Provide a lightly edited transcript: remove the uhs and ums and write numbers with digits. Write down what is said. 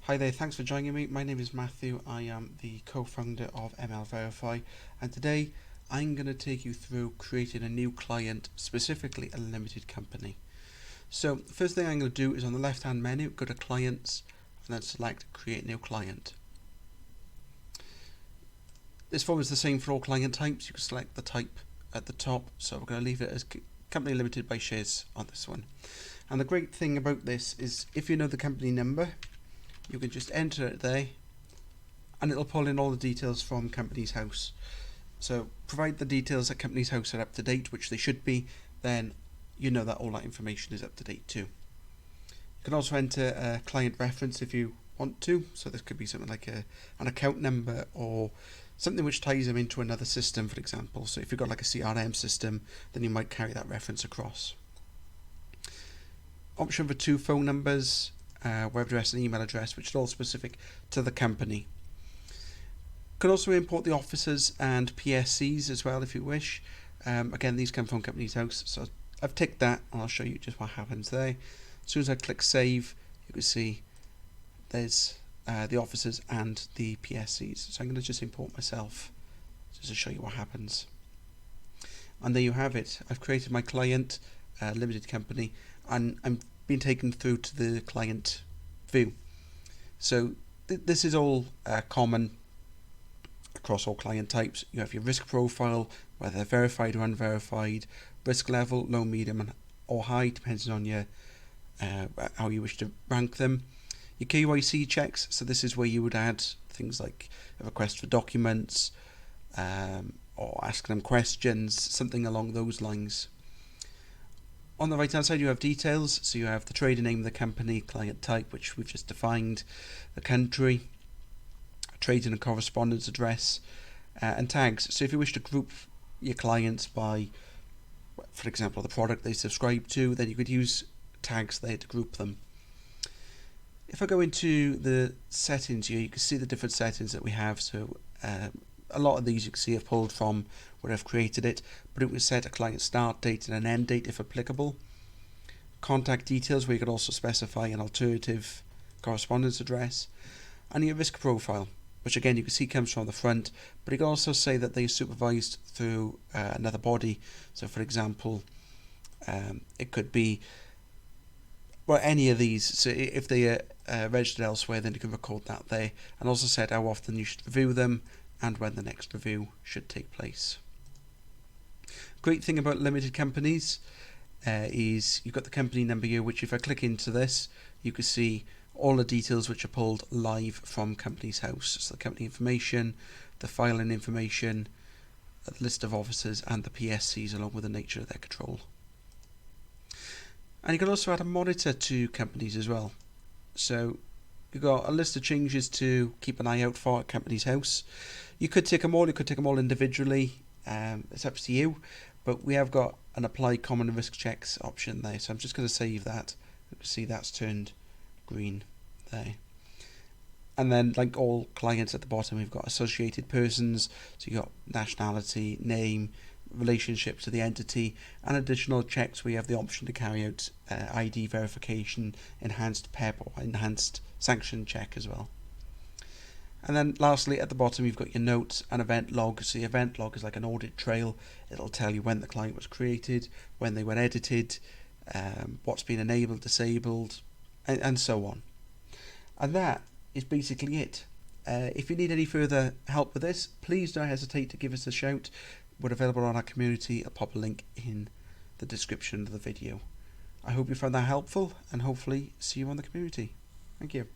Hi there, thanks for joining me. My name is Matthew. I am the co-founder of ML Verify, and today I'm going to take you through creating a new client, specifically a limited company. So the first thing I'm going to do is on the left hand menu, go to Clients and then select Create New Client. This form is the same for all client types. You can select the type at the top, so we're going to leave it as Company Limited by Shares on this one. And the great thing about this is if you know the company number, you can just enter it there and it'll pull in all the details from Companies House. So provide the details that Companies House are up to date, which they should be, then you know that all that information is up to date too. You can also enter a client reference if you want to, so this could be something like an account number or something which ties them into another system, for example. So if you've got like a CRM system, then you might carry that reference across. Option for 2 phone numbers, web address and email address, which is all specific to the company. Could also import the officers and PSCs as well if you wish. Again, these come from Companies House, so I've ticked that and I'll show you just what happens there. As soon as I click save, you can see there's the officers and the PSCs. So I'm going to just import myself just to show you what happens. And there you have it. I've created my client, limited company, and I'm being taken through to the client view. So this is all common across all client types. You have your risk profile, whether verified or unverified, risk level, low, medium, or high, depending on your how you wish to rank them. Your KYC checks, so this is where you would add things like a request for documents or asking them questions, something along those lines. On the right hand side you have details, so you have the trading name of the company, client type, which we've just defined, the country, trading and correspondence address, and tags. So if you wish to group your clients by, for example, the product they subscribe to, then you could use tags there to group them. If I go into the settings here, you can see the different settings that we have. So a lot of these you can see I've pulled from where I've created it, but it will set a client start date and an end date if applicable. Contact details, where you could also specify an alternative correspondence address, and your risk profile, which again you can see comes from the front, but you can also say that they are supervised through another body. So for example, it could be any of these. So if they are registered elsewhere, then you can record that there, and also set how often you should review them and when the next review should take place. Great thing about limited companies is you've got the company number here, which if I click into this, you can see all the details which are pulled live from Companies House. So the company information, the filing information, a list of officers and the PSCs along with the nature of their control. And you can also add a monitor to companies as well. So you've got a list of changes to keep an eye out for at Companies House. You could tick them all, you could tick them all individually, it's up to you, but we have got an apply common risk checks option there, so I'm just going to save that. You can see that's turned green there. And then, like all clients at the bottom, we've got associated persons, so you've got nationality, name, relationship to the entity, and additional checks. We have the option to carry out ID verification, enhanced PEP or enhanced sanction check as well. And then lastly at the bottom you've got your notes and event log. So the event log is like an audit trail. It'll tell you when the client was created, when they were edited, what's been enabled, disabled, and so on. And that is basically it. If you need any further help with this, please don't hesitate to give us a shout. We're available on our community. I'll pop a link in the description of the video. I hope you found that helpful and hopefully see you on the community. Thank you.